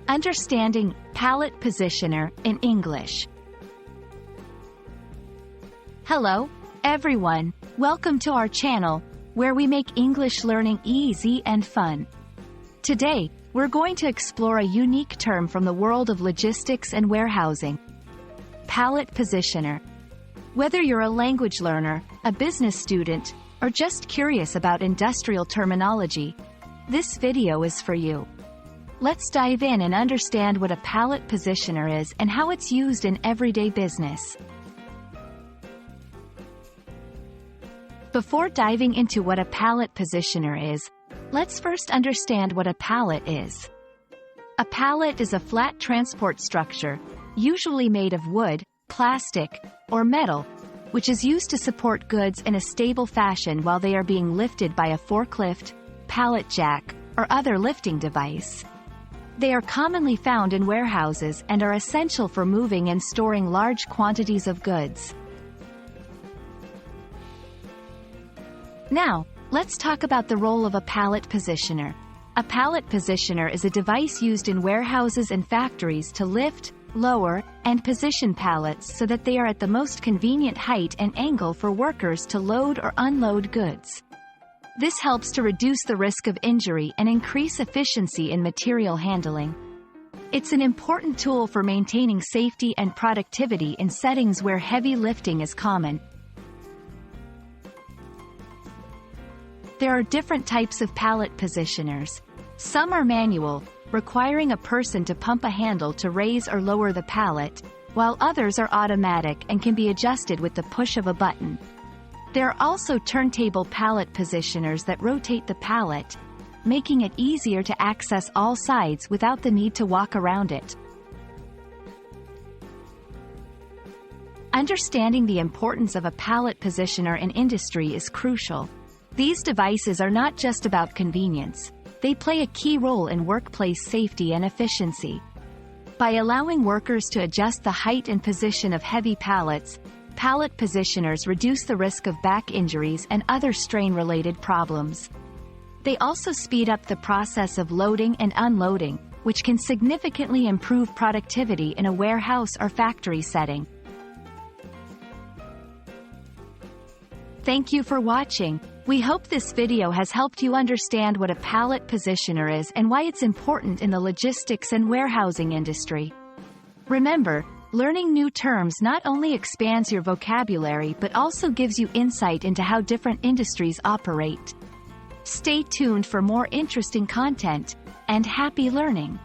Understanding pallet positioner in English. Hello, everyone. Welcome to our channel, where we make English learning easy and fun. Today, we're going to explore a unique term from the world of logistics and warehousing. Pallet positioner. Whether you're a language learner, a business student, or just curious about industrial terminology, this video is for you. Let's dive in and understand what a pallet positioner is and how it's used in everyday business. Before diving into what a pallet positioner is, let's first understand what a pallet is. A pallet is a flat transport structure, usually made of wood, plastic, or metal, which is used to support goods in a stable fashion while they are being lifted by a forklift, pallet jack, or other lifting device. They are commonly found in warehouses and are essential for moving and storing large quantities of goods. Now, let's talk about the role of a pallet positioner. A pallet positioner is a device used in warehouses and factories to lift, lower, and position pallets so that they are at the most convenient height and angle for workers to load or unload goods. This helps to reduce the risk of injury and increase efficiency in material handling. It's an important tool for maintaining safety and productivity in settings where heavy lifting is common. There are different types of pallet positioners. Some are manual, requiring a person to pump a handle to raise or lower the pallet, while others are automatic and can be adjusted with the push of a button. There are also turntable pallet positioners that rotate the pallet, making it easier to access all sides without the need to walk around it. Understanding the importance of a pallet positioner in industry is crucial. These devices are not just about convenience. They play a key role in workplace safety and efficiency. By allowing workers to adjust the height and position of heavy pallets, pallet positioners reduce the risk of back injuries and other strain-related problems. They also speed up the process of loading and unloading, which can significantly improve productivity in a warehouse or factory setting. Thank you for watching. We hope this video has helped you understand what a pallet positioner is and why it's important in the logistics and warehousing industry. Remember, learning new terms not only expands your vocabulary but also gives you insight into how different industries operate. Stay tuned for more interesting content, and happy learning!